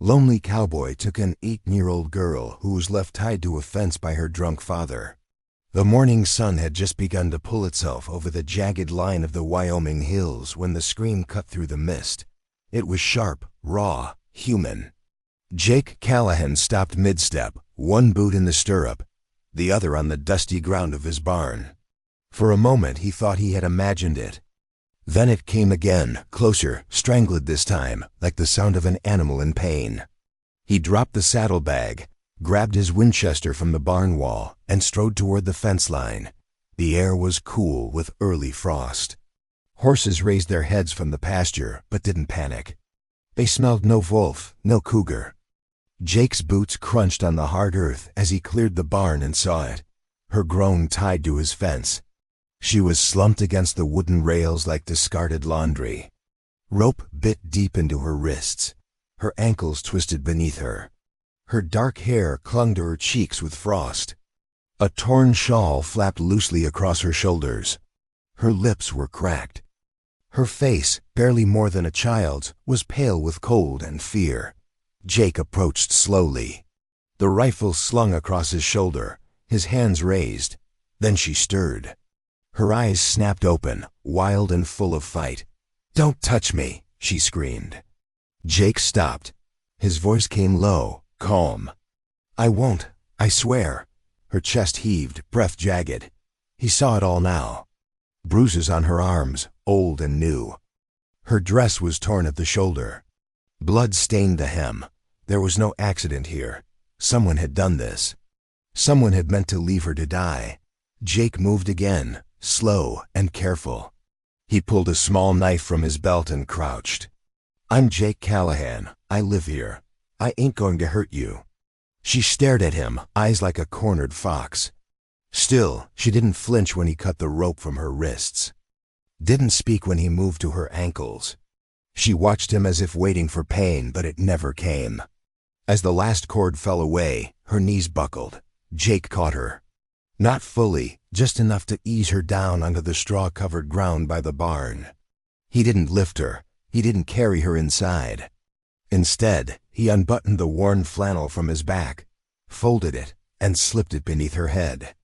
Lonely Cowboy took an 8-year-old girl who was left tied to a fence by her drunk father. The morning sun had just begun to pull itself over the jagged line of the Wyoming hills when the scream cut through the mist. It was sharp, raw, human. Jake Callahan stopped mid-step, one boot in the stirrup, the other on the dusty ground of his barn. For a moment he thought he had imagined it. Then it came again, closer, strangled this time, like the sound of an animal in pain. He dropped the saddlebag, grabbed his Winchester from the barn wall, and strode toward the fence line. The air was cool with early frost. Horses raised their heads from the pasture, but didn't panic. They smelled no wolf, no cougar. Jake's boots crunched on the hard earth as he cleared the barn and saw it, her groan tied to his fence. She was slumped against the wooden rails like discarded laundry. Rope bit deep into her wrists. Her ankles twisted beneath her. Her dark hair clung to her cheeks with frost. A torn shawl flapped loosely across her shoulders. Her lips were cracked. Her face, barely more than a child's, was pale with cold and fear. Jake approached slowly. The rifle slung across his shoulder, his hands raised. Then she stirred. Her eyes snapped open, wild and full of fight. "Don't touch me," she screamed. Jake stopped. His voice came low, calm. "I won't, I swear." Her chest heaved, breath jagged. He saw it all now. Bruises on her arms, old and new. Her dress was torn at the shoulder. Blood stained the hem. There was no accident here. Someone had done this. Someone had meant to leave her to die. Jake moved again, slow and careful. He pulled a small knife from his belt and crouched. "I'm Jake Callahan. I live here. I ain't going to hurt you." She stared at him, eyes like a cornered fox. Still, she didn't flinch when he cut the rope from her wrists. Didn't speak when he moved to her ankles. She watched him as if waiting for pain, but it never came. As the last cord fell away, her knees buckled. Jake caught her. Not fully, just enough to ease her down onto the straw-covered ground by the barn. He didn't lift her. He didn't carry her inside. Instead, he unbuttoned the worn flannel from his back, folded it, and slipped it beneath her head.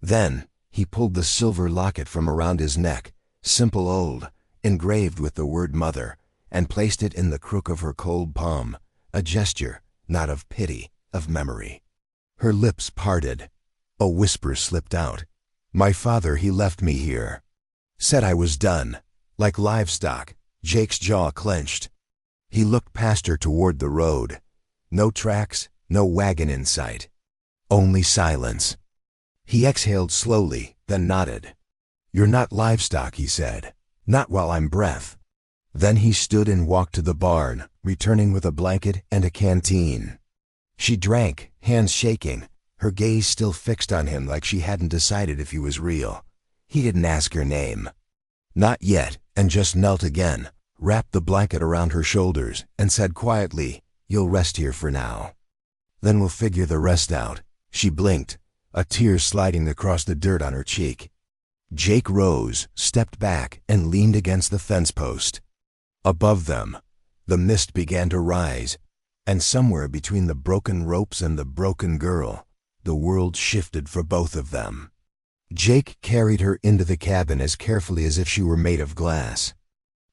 Then, he pulled the silver locket from around his neck, simple old, engraved with the word mother, and placed it in the crook of her cold palm, a gesture, not of pity, of memory. Her lips parted. A whisper slipped out. "My father, he left me here. Said I was done. Like livestock." Jake's jaw clenched. He looked past her toward the road. No tracks, no wagon in sight. Only silence. He exhaled slowly, then nodded. "You're not livestock," he said. "Not while I'm breath." Then he stood and walked to the barn, returning with a blanket and a canteen. She drank, hands shaking, her gaze still fixed on him like she hadn't decided if he was real. He didn't ask her name. Not yet, and just knelt again, wrapped the blanket around her shoulders, and said quietly, "You'll rest here for now. Then we'll figure the rest out." She blinked, a tear sliding across the dirt on her cheek. Jake rose, stepped back, and leaned against the fence post. Above them, the mist began to rise, and somewhere between the broken ropes and the broken girl, the world shifted for both of them. Jake carried her into the cabin as carefully as if she were made of glass.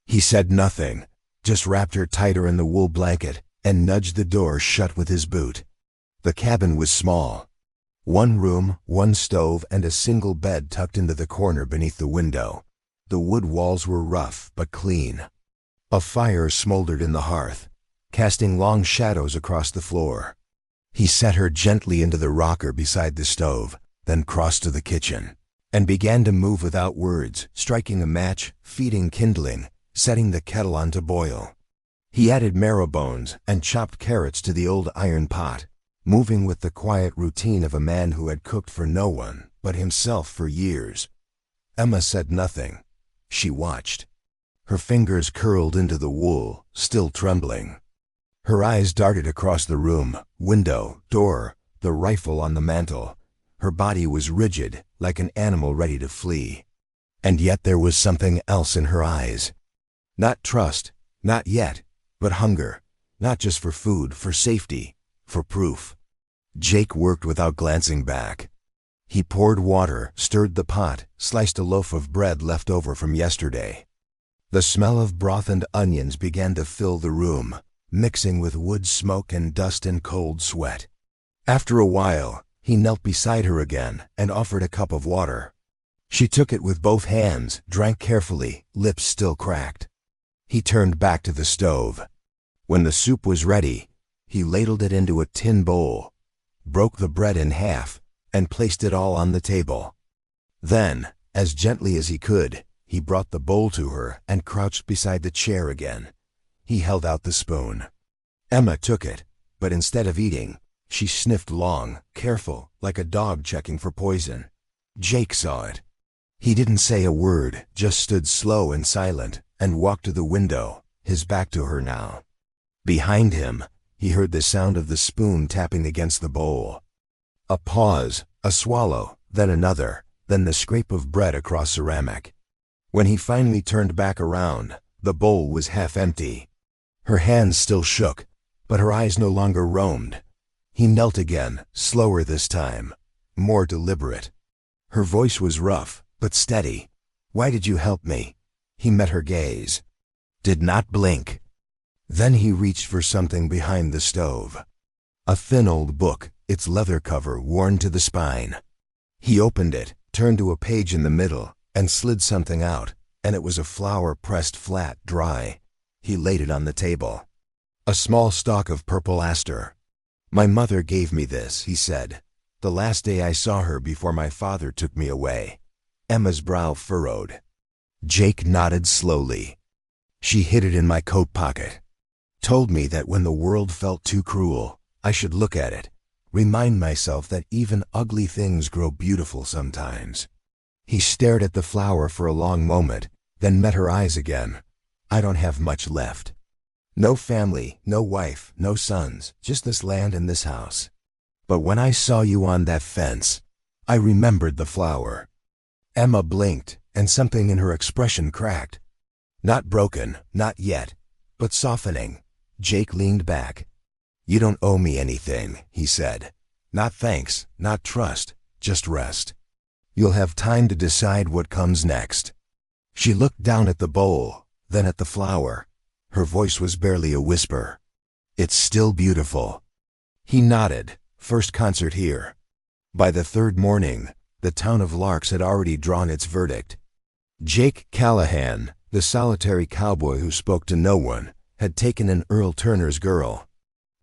He said nothing, just wrapped her tighter in the wool blanket and nudged the door shut with his boot. The cabin was small. One room, one stove, and a single bed tucked into the corner beneath the window. The wood walls were rough but clean. A fire smoldered in the hearth, casting long shadows across the floor. He set her gently into the rocker beside the stove, then crossed to the kitchen, and began to move without words, striking a match, feeding kindling, setting the kettle on to boil. He added marrow bones and chopped carrots to the old iron pot, moving with the quiet routine of a man who had cooked for no one but himself for years. Emma said nothing. She watched. Her fingers curled into the wool, still trembling. Her eyes darted across the room, window, door, the rifle on the mantel. Her body was rigid, like an animal ready to flee. And yet there was something else in her eyes. Not trust, not yet, but hunger. Not just for food, for safety, for proof. Jake worked without glancing back. He poured water, stirred the pot, sliced a loaf of bread left over from yesterday. The smell of broth and onions began to fill the room, mixing with wood smoke and dust and cold sweat. After a while, he knelt beside her again and offered a cup of water. She took it with both hands, drank carefully, lips still cracked. He turned back to the stove. When the soup was ready, he ladled it into a tin bowl, broke the bread in half, and placed it all on the table. Then, as gently as he could, he brought the bowl to her and crouched beside the chair again. He held out the spoon. Emma took it, but instead of eating, she sniffed long, careful, like a dog checking for poison. Jake saw it. He didn't say a word, just stood slow and silent, and walked to the window, his back to her now. Behind him, he heard the sound of the spoon tapping against the bowl. A pause, a swallow, then another, then the scrape of bread across ceramic. When he finally turned back around, the bowl was half empty. Her hands still shook, but her eyes no longer roamed. He knelt again, slower this time, more deliberate. Her voice was rough, but steady. "Why did you help me?" He met her gaze. Did not blink. Then he reached for something behind the stove. A thin old book, its leather cover worn to the spine. He opened it, turned to a page in the middle, and slid something out, and it was a flower pressed flat, dry. He laid it on the table. A small stalk of purple aster. "My mother gave me this," he said, "the last day I saw her before my father took me away." Emma's brow furrowed. Jake nodded slowly. "She hid it in my coat pocket. Told me that when the world felt too cruel, I should look at it, remind myself that even ugly things grow beautiful sometimes." He stared at the flower for a long moment, then met her eyes again. "I don't have much left. No family, no wife, no sons, just this land and this house. But when I saw you on that fence, I remembered the flower." Emma blinked, and something in her expression cracked. Not broken, not yet, but softening. Jake leaned back. "You don't owe me anything," he said. "Not thanks, not trust, just rest. You'll have time to decide what comes next." She looked down at the bowl, then at the flower. Her voice was barely a whisper. "It's still beautiful." He nodded. First concert here. By the third morning, the town of Larks had already drawn its verdict. Jake Callahan, the solitary cowboy who spoke to no one, had taken an Earl Turner's girl.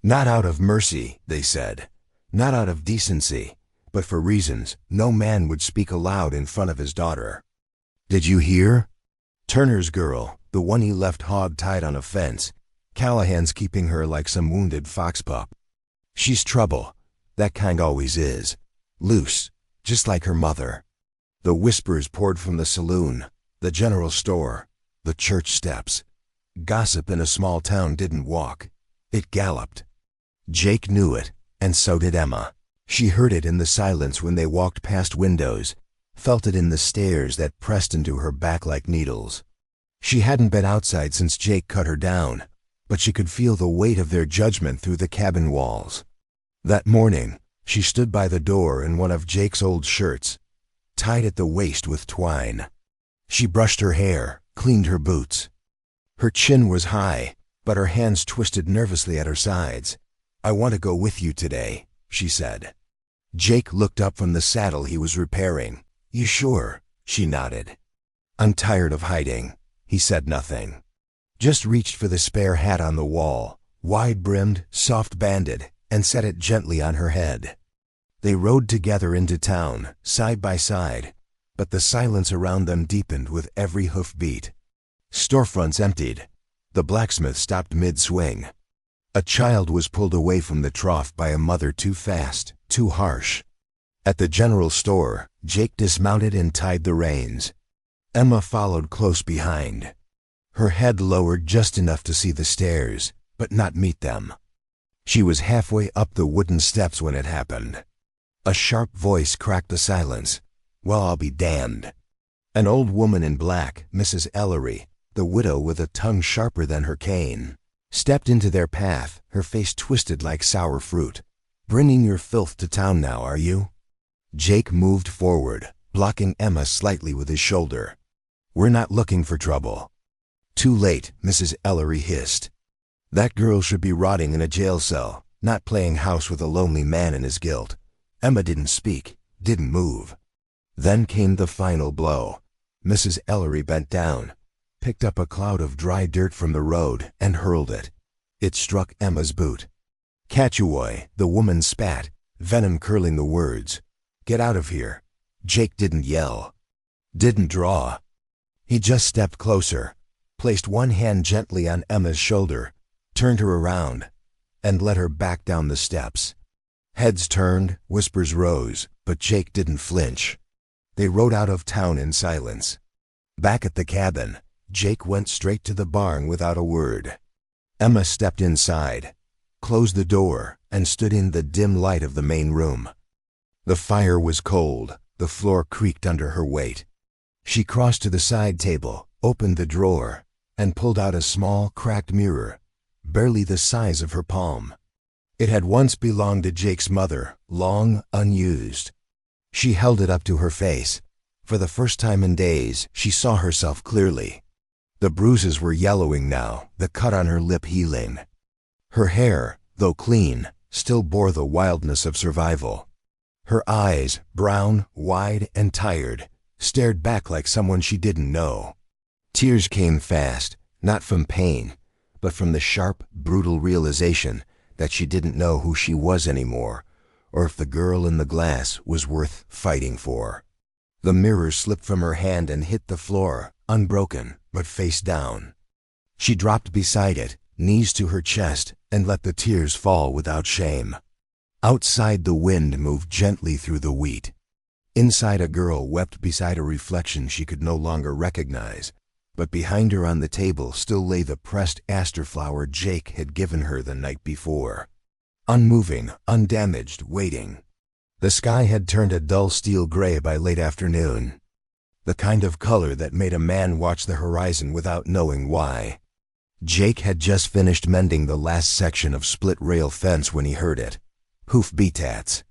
Not out of mercy, they said. Not out of decency, but for reasons no man would speak aloud in front of his daughter. "Did you hear? Turner's girl, the one he left hog-tied on a fence. Callahan's keeping her like some wounded fox pup. She's trouble. That kind always is. Loose, just like her mother." The whispers poured from the saloon, the general store, the church steps. Gossip in a small town didn't walk. It galloped. Jake knew it, and so did Emma. She heard it in the silence when they walked past windows, felt it in the stares that pressed into her back like needles. She hadn't been outside since Jake cut her down, but she could feel the weight of their judgment through the cabin walls. That morning, she stood by the door in one of Jake's old shirts, tied at the waist with twine. She brushed her hair, cleaned her boots. Her chin was high, but her hands twisted nervously at her sides. "I want to go with you today," she said. Jake looked up from the saddle he was repairing. "You sure?" She nodded. "I'm tired of hiding." He said nothing. Just reached for the spare hat on the wall, wide-brimmed, soft-banded, and set it gently on her head. They rode together into town, side by side, but the silence around them deepened with every hoofbeat. Storefronts emptied. The blacksmith stopped mid-swing. A child was pulled away from the trough by a mother too fast, too harsh. At the general store, Jake dismounted and tied the reins. Emma followed close behind. Her head lowered just enough to see the stairs, but not meet them. She was halfway up the wooden steps when it happened. A sharp voice cracked the silence. "Well, I'll be damned." An old woman in black, Mrs. Ellery, the widow with a tongue sharper than her cane. stepped into their path, her face twisted like sour fruit. "Bringing your filth to town now, are you?" Jake moved forward, blocking Emma slightly with his shoulder. "We're not looking for trouble." "Too late," Mrs. Ellery hissed. "That girl should be rotting in a jail cell, not playing house with a lonely man in his guilt." Emma didn't speak, didn't move. Then came the final blow. Mrs. Ellery bent down, picked up a cloud of dry dirt from the road, and hurled it. It struck Emma's boot. "Cowboy," the woman spat, venom curling the words. "Get out of here." Jake didn't yell, didn't draw. He just stepped closer, placed one hand gently on Emma's shoulder, turned her around, and led her back down the steps. Heads turned, whispers rose, but Jake didn't flinch. They rode out of town in silence. Back at the cabin, Jake went straight to the barn without a word. Emma stepped inside, closed the door, and stood in the dim light of the main room. The fire was cold, the floor creaked under her weight. She crossed to the side table, opened the drawer, and pulled out a small, cracked mirror, barely the size of her palm. It had once belonged to Jake's mother, long unused. She held it up to her face. For the first time in days, she saw herself clearly. The bruises were yellowing now, the cut on her lip healing. Her hair, though clean, still bore the wildness of survival. Her eyes, brown, wide, and tired, stared back like someone she didn't know. Tears came fast, not from pain, but from the sharp, brutal realization that she didn't know who she was anymore, or if the girl in the glass was worth fighting for. The mirror slipped from her hand and hit the floor, unbroken, but face down. She dropped beside it, knees to her chest, and let the tears fall without shame. Outside, the wind moved gently through the wheat. Inside, a girl wept beside a reflection she could no longer recognize, but behind her on the table still lay the pressed aster flower Jake had given her the night before. Unmoving, undamaged, waiting. The sky had turned a dull steel gray by late afternoon, the kind of color that made a man watch the horizon without knowing why. Jake had just finished mending the last section of split-rail fence when he heard it. Hoof-beats.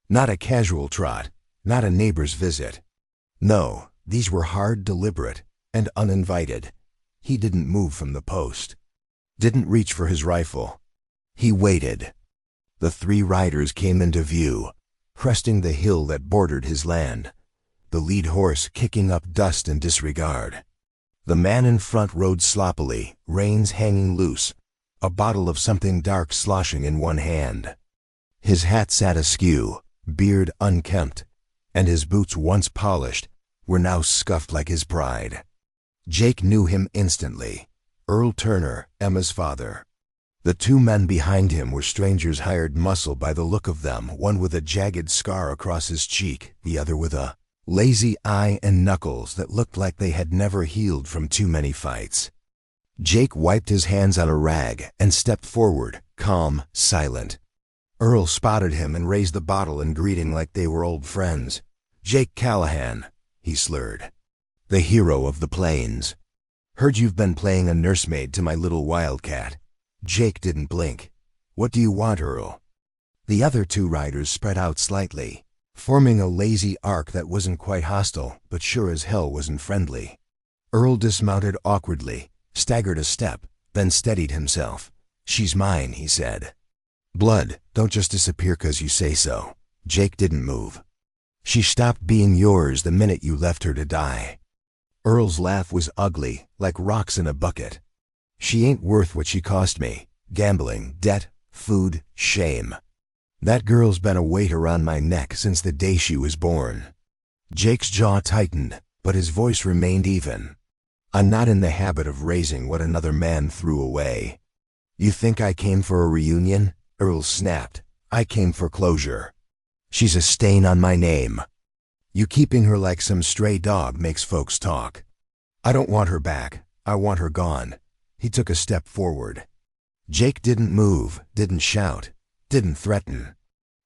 Not a casual trot, not a neighbor's visit. No, these were hard, deliberate, and uninvited. He didn't move from the post, didn't reach for his rifle. He waited. The three riders came into view, cresting the hill that bordered his land, the lead horse kicking up dust in disregard. The man in front rode sloppily, reins hanging loose, a bottle of something dark sloshing in one hand. His hat sat askew, beard unkempt, and his boots, once polished, were now scuffed like his pride. Jake knew him instantly. Earl Turner, Emma's father. The two men behind him were strangers hired muscle by the look of them, one with a jagged scar across his cheek, the other with a lazy eye and knuckles that looked like they had never healed from too many fights. Jake wiped his hands on a rag and stepped forward, calm, silent. Earl spotted him and raised the bottle in greeting like they were old friends. "Jake Callahan," he slurred. "The hero of the plains. Heard you've been playing a nursemaid to my little wildcat." Jake didn't blink. "What do you want, Earl?" The other two riders spread out slightly, forming a lazy arc that wasn't quite hostile, but sure as hell wasn't friendly. Earl dismounted awkwardly, staggered a step, then steadied himself. "She's mine," he said. "Blood, don't just disappear 'cause you say so." Jake didn't move. "She stopped being yours the minute you left her to die." Earl's laugh was ugly, like rocks in a bucket. "She ain't worth what she cost me. Gambling, debt, food, shame. That girl's been a weight around my neck since the day she was born." Jake's jaw tightened, but his voice remained even. "I'm not in the habit of raising what another man threw away." "You think I came for a reunion?" Earl snapped. "I came for closure. She's a stain on my name. You keeping her like some stray dog makes folks talk. I don't want her back. I want her gone." He took a step forward. Jake didn't move, didn't shout, didn't threaten.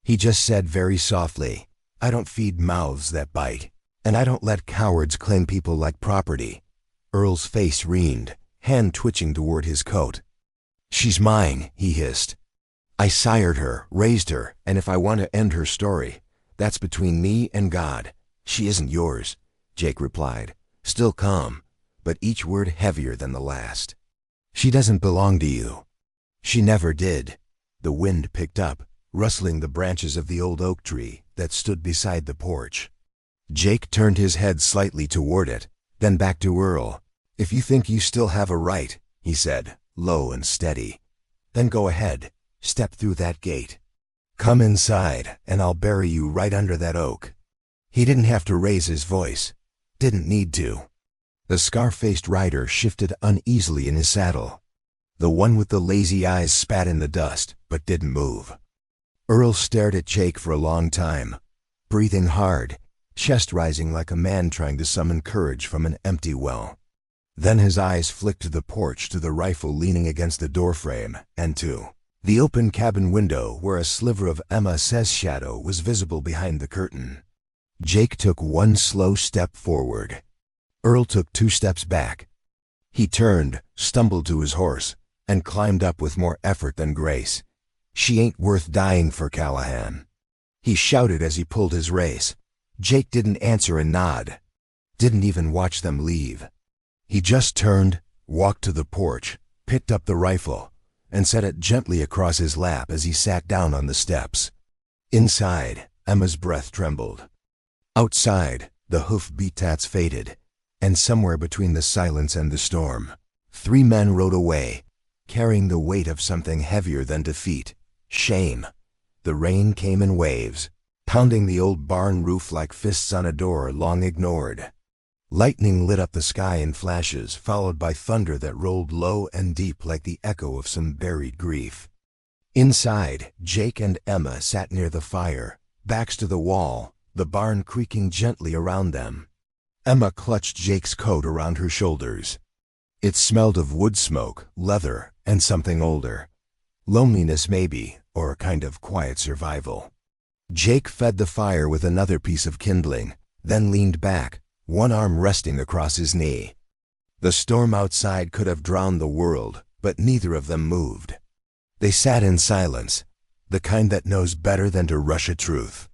He just said very softly, "I don't feed mouths that bite, and I don't let cowards claim people like property." Earl's face wrined, hand twitching toward his coat. She's mine, he hissed. I sired her, raised her, and if I want to end her story, that's between me and God. She isn't yours, Jake replied, still calm, but each word heavier than the last. She doesn't belong to you. She never did. The wind picked up, rustling the branches of the old oak tree that stood beside the porch. Jake turned his head slightly toward it, then back to Earl. If you think you still have a right, he said, low and steady, then go ahead, step through that gate. Come inside, and I'll bury you right under that oak. He didn't have to raise his voice. Didn't need to. The scar-faced rider shifted uneasily in his saddle. The one with the lazy eyes spat in the dust, but didn't move. Earl stared at Jake for a long time, breathing hard, chest rising like a man trying to summon courage from an empty well. Then his eyes flicked to the porch, to the rifle leaning against the doorframe, and to the open cabin window where a sliver of Emma's shadow was visible behind the curtain. Jake took one slow step forward. Earl took 2 steps back. He turned, stumbled to his horse, and climbed up with more effort than grace. She ain't worth dying for, Callahan. He shouted as he pulled his race. Jake didn't answer a nod. Didn't even watch them leave. He just turned, walked to the porch, picked up the rifle, and set it gently across his lap as he sat down on the steps. Inside, Emma's breath trembled. Outside, the hoof-beats faded, and somewhere between the silence and the storm, 3 men rode away, carrying the weight of something heavier than defeat, shame. The rain came in waves, pounding the old barn roof like fists on a door long ignored. Lightning lit up the sky in flashes, followed by thunder that rolled low and deep like the echo of some buried grief. Inside, Jake and Emma sat near the fire, backs to the wall, the barn creaking gently around them. Emma clutched Jake's coat around her shoulders. It smelled of wood smoke, leather, and something older. Loneliness maybe, or a kind of quiet survival. Jake fed the fire with another piece of kindling, then leaned back, one arm resting across his knee. The storm outside could have drowned the world, but neither of them moved. They sat in silence, the kind that knows better than to rush a truth.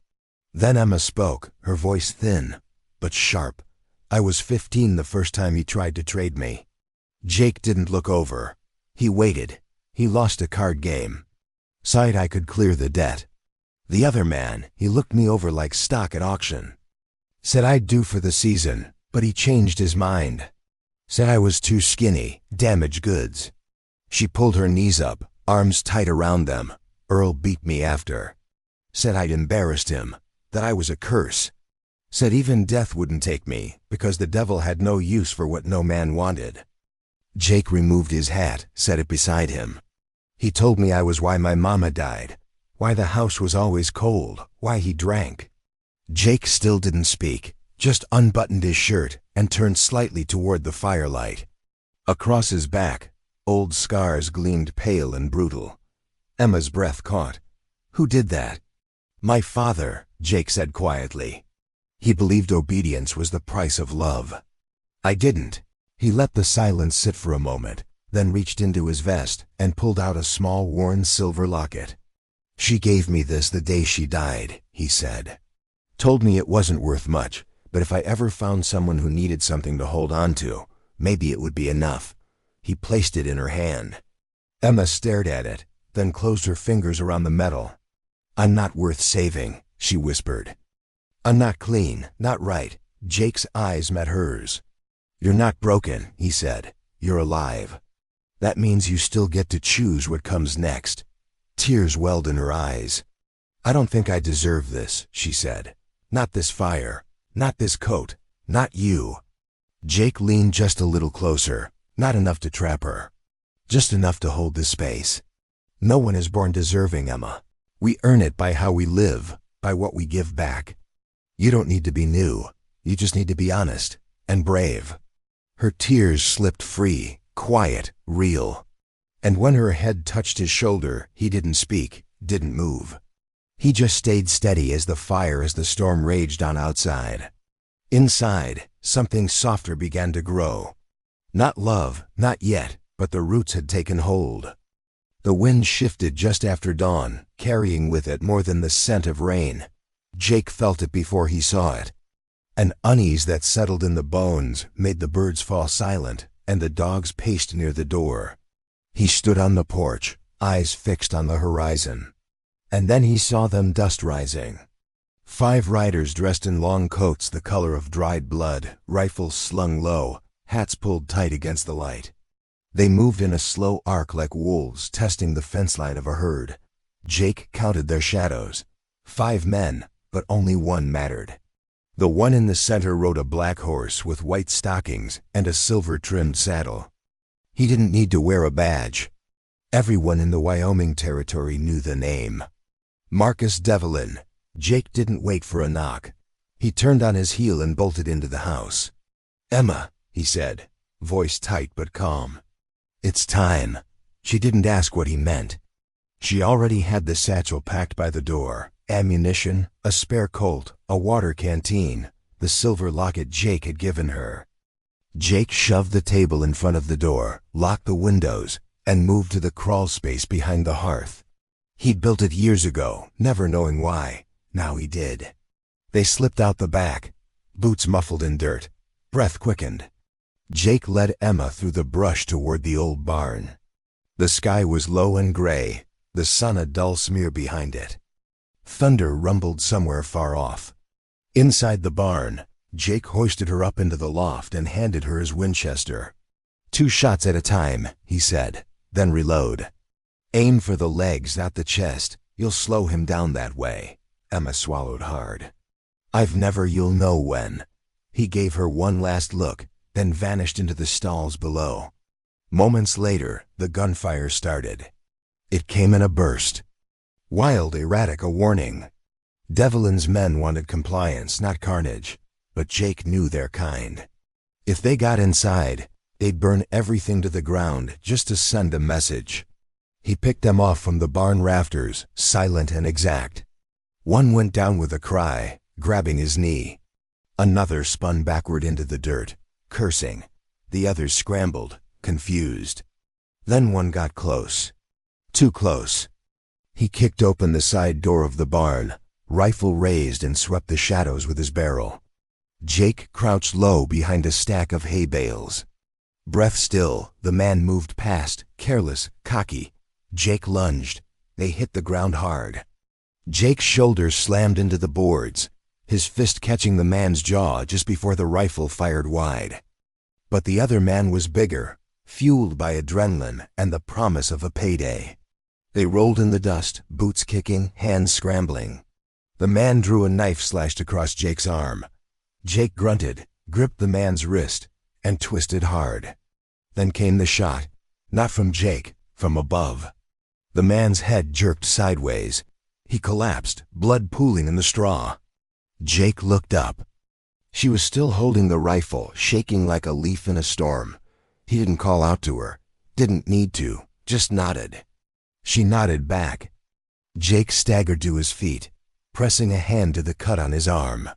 Then Emma spoke, her voice thin, but sharp. I was 15 the first time he tried to trade me. Jake didn't look over. He waited. He lost a card game. Sighed I could clear the debt. The other man, he looked me over like stock at auction. Said I'd do for the season, but he changed his mind. Said I was too skinny, damaged goods. She pulled her knees up, arms tight around them. Earl beat me after. Said I'd embarrassed him, that I was a curse. Said even death wouldn't take me, because the devil had no use for what no man wanted. Jake removed his hat, set it beside him. He told me I was why my mama died, why the house was always cold, why he drank. Jake still didn't speak, just unbuttoned his shirt and turned slightly toward the firelight. Across his back, old scars gleamed pale and brutal. Emma's breath caught. Who did that? My father, Jake said quietly. He believed obedience was the price of love. I didn't. He let the silence sit for a moment, then reached into his vest and pulled out a small worn silver locket. She gave me this the day she died, he said. Told me it wasn't worth much, but if I ever found someone who needed something to hold on to, maybe it would be enough. He placed it in her hand. Emma stared at it, then closed her fingers around the metal. I'm not worth saving, she whispered. I'm not clean, not right. Jake's eyes met hers. You're not broken, he said. You're alive. That means you still get to choose what comes next. Tears welled in her eyes. I don't think I deserve this, she said. Not this fire, not this coat, not you. Jake leaned just a little closer, not enough to trap her. Just enough to hold the space. No one is born deserving, Emma. We earn it by how we live, by what we give back. You don't need to be new. You just need to be honest and brave. Her tears slipped free, quiet, real. And when her head touched his shoulder, he didn't speak, didn't move. He just stayed steady as the storm raged on outside. Inside, something softer began to grow. Not love, not yet, but the roots had taken hold. The wind shifted just after dawn, carrying with it more than the scent of rain. Jake felt it before he saw it. An unease that settled in the bones made the birds fall silent, and the dogs paced near the door. He stood on the porch, eyes fixed on the horizon. And then he saw them dust rising. 5 riders dressed in long coats the color of dried blood, rifles slung low, hats pulled tight against the light. They moved in a slow arc like wolves testing the fence line of a herd. Jake counted their shadows. 5 men, but only one mattered. The one in the center rode a black horse with white stockings and a silver-trimmed saddle. He didn't need to wear a badge. Everyone in the Wyoming Territory knew the name. Marcus Devlin. Jake didn't wait for a knock. He turned on his heel and bolted into the house. "Emma," he said, voice tight but calm. "It's time." She didn't ask what he meant. She already had the satchel packed by the door. Ammunition, a spare Colt, a water canteen, the silver locket Jake had given her. Jake shoved the table in front of the door, locked the windows, and moved to the crawl space behind the hearth. He'd built it years ago, never knowing why. Now he did. They slipped out the back, boots muffled in dirt, breath quickened. Jake led Emma through the brush toward the old barn. The sky was low and gray, the sun a dull smear behind it. Thunder rumbled somewhere far off. Inside the barn, Jake hoisted her up into the loft and handed her his Winchester. 2 shots at a time, he said, then reload. Aim for the legs, not the chest. You'll slow him down that way. Emma swallowed hard. You'll know when. He gave her one last look, then vanished into the stalls below. Moments later, the gunfire started. It came in a burst. Wild, erratic, a warning. Devlin's men wanted compliance, not carnage, but Jake knew their kind. If they got inside, they'd burn everything to the ground just to send a message. He picked them off from the barn rafters, silent and exact. One went down with a cry, grabbing his knee. Another spun backward into the dirt, cursing. The others scrambled, confused. Then one got close. Too close. He kicked open the side door of the barn, rifle raised, and swept the shadows with his barrel. Jake crouched low behind a stack of hay bales. Breath still, the man moved past, careless, cocky. Jake lunged. They hit the ground hard. Jake's shoulders slammed into the boards, his fist catching the man's jaw just before the rifle fired wide. But the other man was bigger, fueled by adrenaline and the promise of a payday. They rolled in the dust, boots kicking, hands scrambling. The man drew a knife slashed across Jake's arm. Jake grunted, gripped the man's wrist, and twisted hard. Then came the shot, not from Jake, from above. The man's head jerked sideways. He collapsed, blood pooling in the straw. Jake looked up. She was still holding the rifle, shaking like a leaf in a storm. He didn't call out to her, didn't need to, just nodded. She nodded back. Jake staggered to his feet, pressing a hand to the cut on his arm.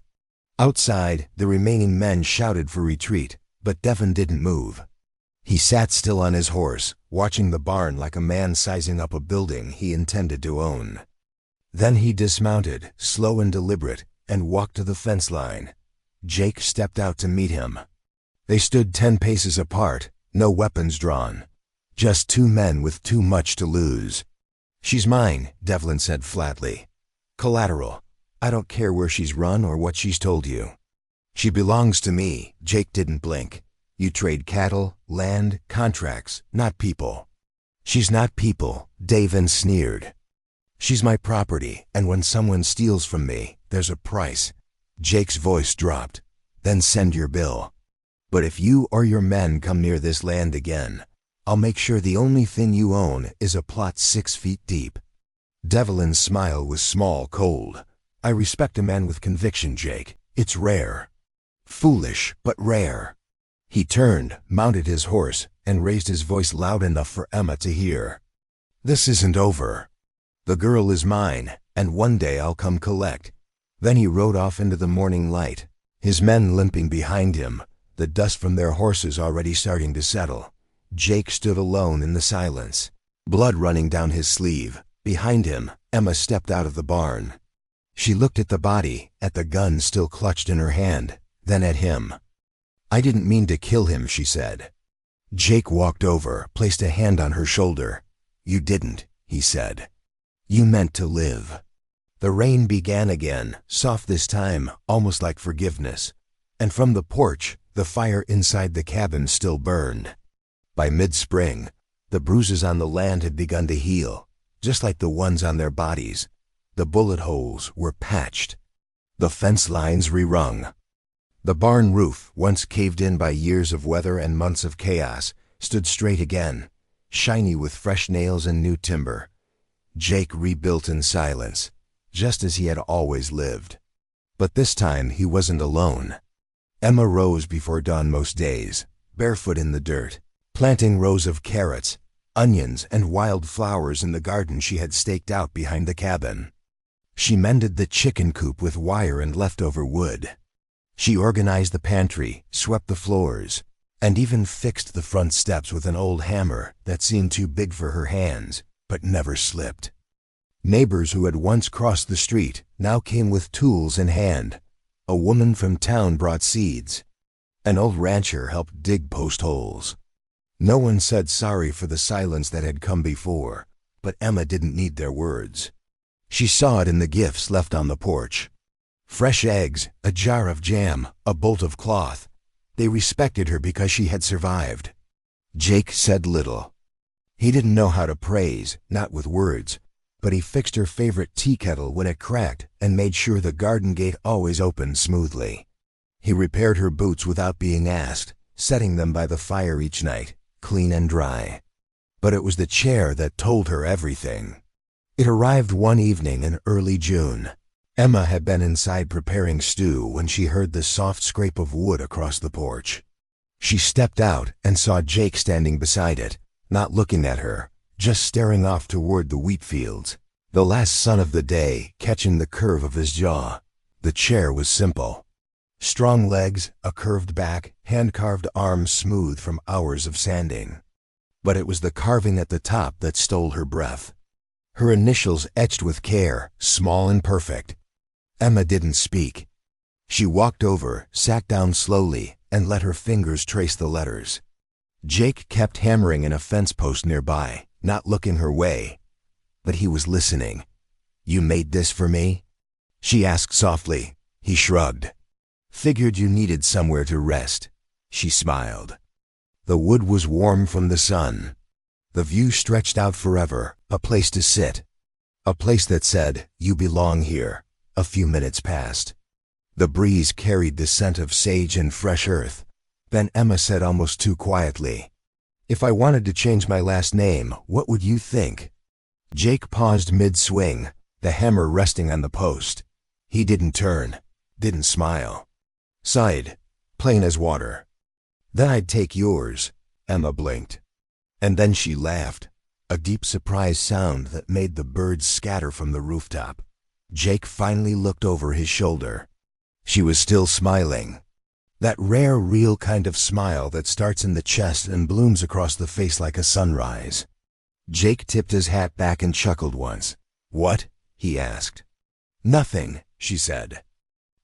Outside, the remaining men shouted for retreat, but Devin didn't move. He sat still on his horse, watching the barn like a man sizing up a building he intended to own. Then he dismounted, slow and deliberate, and walked to the fence line. Jake stepped out to meet him. They stood 10 paces apart, no weapons drawn. Just 2 men with too much to lose. "She's mine," Devlin said flatly. "Collateral. I don't care where she's run or what she's told you. She belongs to me." Jake didn't blink. "You trade cattle, land, contracts, not people." "She's not people," Davin sneered. "She's my property, and when someone steals from me, there's a price." Jake's voice dropped. "Then send your bill. But if you or your men come near this land again, I'll make sure the only thing you own is a plot 6 feet deep." Devlin's smile was small, cold. "I respect a man with conviction, Jake. It's rare. Foolish, but rare." He turned, mounted his horse, and raised his voice loud enough for Emma to hear. "This isn't over. The girl is mine, and one day I'll come collect." Then he rode off into the morning light, his men limping behind him, the dust from their horses already starting to settle. Jake stood alone in the silence. blood running down his sleeve. Behind him, Emma stepped out of the barn. She looked at the body, at the gun still clutched in her hand, then at him. "I didn't mean to kill him," she said. Jake walked over, placed a hand on her shoulder. "You didn't," he said. "You meant to live." The rain began again, soft this time, almost like forgiveness. And from the porch, the fire inside the cabin still burned. By mid-spring, the bruises on the land had begun to heal, just like the ones on their bodies. The bullet holes were patched. The fence lines rerung. The barn roof, once caved in by years of weather and months of chaos, stood straight again, shiny with fresh nails and new timber. Jake rebuilt in silence, just as he had always lived. But this time he wasn't alone. Emma rose before dawn most days, barefoot in the dirt, planting rows of carrots, onions, and wild flowers in the garden she had staked out behind the cabin. She mended the chicken coop with wire and leftover wood. She organized the pantry, swept the floors, and even fixed the front steps with an old hammer that seemed too big for her hands, but never slipped. Neighbors who had once crossed the street now came with tools in hand. A woman from town brought seeds. An old rancher helped dig post holes. No one said sorry for the silence that had come before, but Emma didn't need their words. She saw it in the gifts left on the porch. Fresh eggs, a jar of jam, a bolt of cloth. They respected her because she had survived. Jake said little. He didn't know how to praise, not with words, but he fixed her favorite tea kettle when it cracked and made sure the garden gate always opened smoothly. He repaired her boots without being asked, setting them by the fire each night, clean and dry. But it was the chair that told her everything. It arrived one evening in early June. Emma had been inside preparing stew when she heard the soft scrape of wood across the porch. She stepped out and saw Jake standing beside it, not looking at her, just staring off toward the wheat fields, the last sun of the day catching the curve of his jaw. The chair was simple. Strong legs, a curved back, hand-carved arms smooth from hours of sanding. But it was the carving at the top that stole her breath. Her initials etched with care, small and perfect. Emma didn't speak. She walked over, sat down slowly, and let her fingers trace the letters. Jake kept hammering in a fence post nearby, not looking her way. But he was listening. "You made this for me?" she asked softly. He shrugged. "Figured you needed somewhere to rest." She smiled. The wood was warm from the sun. The view stretched out forever, a place to sit. A place that said, "You belong here." A few minutes passed. The breeze carried the scent of sage and fresh earth. Then Emma said almost too quietly, "If I wanted to change my last name, what would you think?" Jake paused mid-swing, the hammer resting on the post. He didn't turn, didn't smile. Sighed, plain as water. "Then I'd take yours." Emma blinked. And then she laughed, a deep surprise sound that made the birds scatter from the rooftop. Jake finally looked over his shoulder. She was still smiling. That rare, real kind of smile that starts in the chest and blooms across the face like a sunrise. Jake tipped his hat back and chuckled once. "What?" he asked. "Nothing," she said.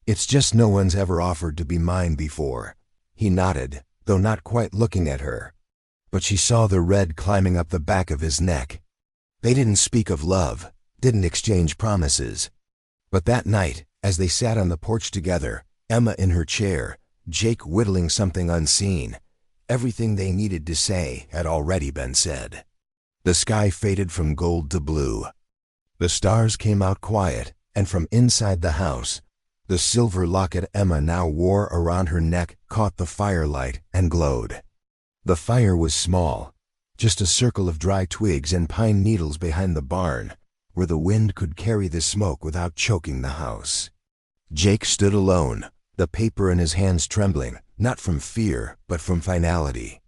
"It's just no one's ever offered to be mine before." He nodded, though not quite looking at her. But she saw the red climbing up the back of his neck. They didn't speak of love, didn't exchange promises. But that night, as they sat on the porch together, Emma in her chair, Jake whittling something unseen, everything they needed to say had already been said. The sky faded from gold to blue. The stars came out quiet, and from inside the house, the silver locket Emma now wore around her neck caught the firelight and glowed. The fire was small, just a circle of dry twigs and pine needles behind the barn, where the wind could carry the smoke without choking the house. Jake stood alone, the paper in his hands trembling, not from fear, but from finality.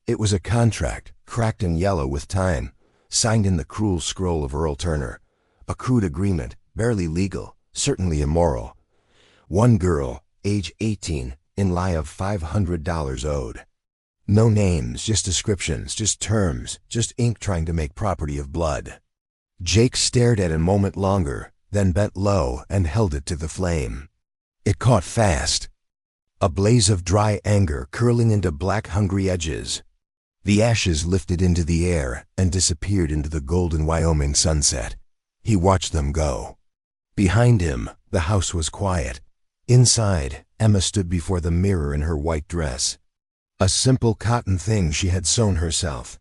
It was a contract, cracked and yellow with time, signed in the cruel scroll of Earl Turner. A crude agreement, barely legal, certainly immoral. One girl, age 18, in lie of $500 owed. No names, just descriptions, just terms, just ink trying to make property of blood. Jake stared at it a moment longer, then bent low and held it to the flame. It caught fast. A blaze of dry anger curling into black, hungry edges. The ashes lifted into the air and disappeared into the golden Wyoming sunset. He watched them go. Behind him, the house was quiet. Inside, Emma stood before the mirror in her white dress. A simple cotton thing she had sewn herself.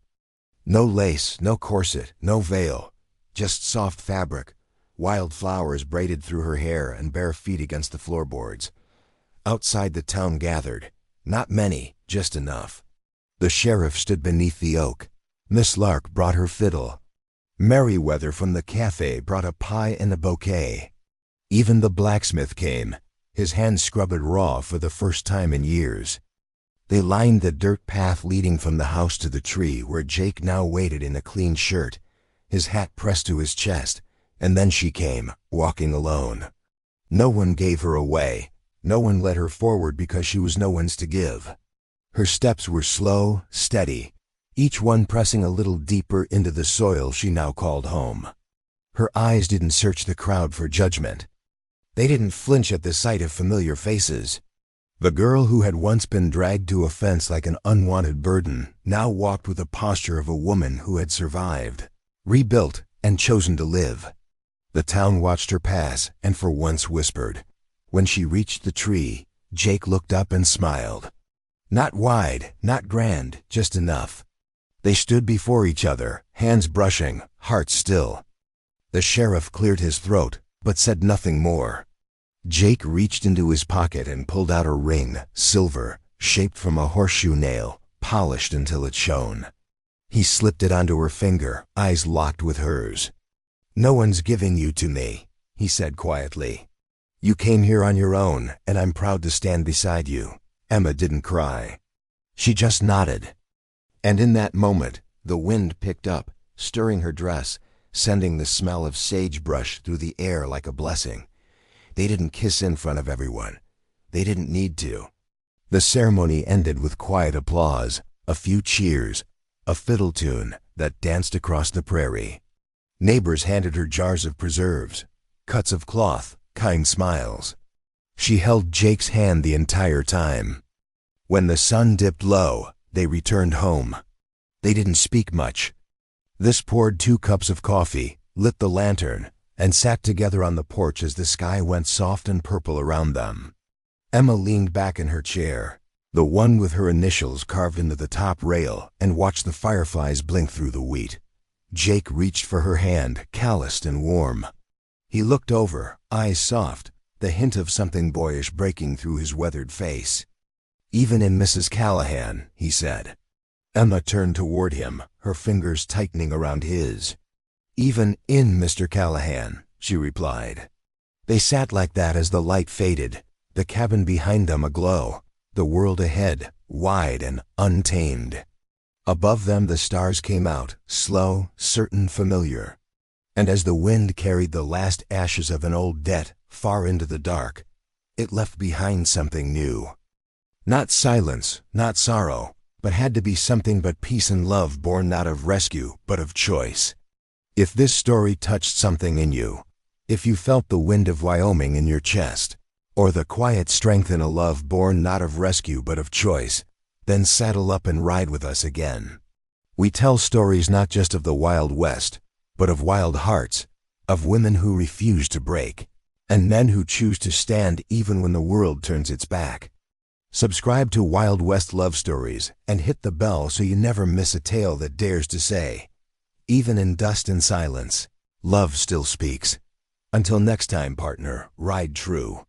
No lace, no corset, no veil, just soft fabric, wild flowers braided through her hair and bare feet against the floorboards. Outside the town gathered. Not many, just enough. The sheriff stood beneath the oak. Miss Lark brought her fiddle. Merriweather from the cafe brought a pie and a bouquet. Even the blacksmith came, his hands scrubbed raw for the first time in years. They lined the dirt path leading from the house to the tree where Jake now waited in a clean shirt, his hat pressed to his chest, and then she came, walking alone. No one gave her away. No one led her forward because she was no one's to give. Her steps were slow, steady, each one pressing a little deeper into the soil she now called home. Her eyes didn't search the crowd for judgment. They didn't flinch at the sight of familiar faces. The girl who had once been dragged to a fence like an unwanted burden now walked with the posture of a woman who had survived, rebuilt, and chosen to live. The town watched her pass and for once whispered. When she reached the tree, Jake looked up and smiled. Not wide, not grand, just enough. They stood before each other, hands brushing, hearts still. The sheriff cleared his throat, but said nothing more. Jake reached into his pocket and pulled out a ring, silver, shaped from a horseshoe nail, polished until it shone. He slipped it onto her finger, eyes locked with hers. "No one's giving you to me," he said quietly. "You came here on your own, and I'm proud to stand beside you." Emma didn't cry. She just nodded. And in that moment, the wind picked up, stirring her dress, sending the smell of sagebrush through the air like a blessing. They didn't kiss in front of everyone. They didn't need to. The ceremony ended with quiet applause, a few cheers, a fiddle tune that danced across the prairie. Neighbors handed her jars of preserves, cuts of cloth, kind smiles. She held Jake's hand the entire time. When the sun dipped low, they returned home. They didn't speak much. This poured 2 cups of coffee, lit the lantern, and sat together on the porch as the sky went soft and purple around them. Emma leaned back in her chair, the one with her initials carved into the top rail, and watched the fireflies blink through the wheat. Jake reached for her hand, calloused and warm. He looked over, eyes soft, the hint of something boyish breaking through his weathered face. "Even in Mrs. Callahan," he said. Emma turned toward him, her fingers tightening around his. "Even in Mr. Callahan," she replied. They sat like that as the light faded, the cabin behind them aglow, the world ahead, wide and untamed. Above them the stars came out, slow, certain, familiar. And as the wind carried the last ashes of an old debt far into the dark, it left behind something new. Not silence, not sorrow, but had to be something but peace and love born not of rescue, but of choice. If this story touched something in you, if you felt the wind of Wyoming in your chest, or the quiet strength in a love born not of rescue but of choice, then saddle up and ride with us again. We tell stories not just of the Wild West, but of wild hearts, of women who refuse to break, and men who choose to stand even when the world turns its back. Subscribe to Wild West Love Stories and hit the bell so you never miss a tale that dares to say, even in dust and silence, love still speaks. Until next time, partner, ride true.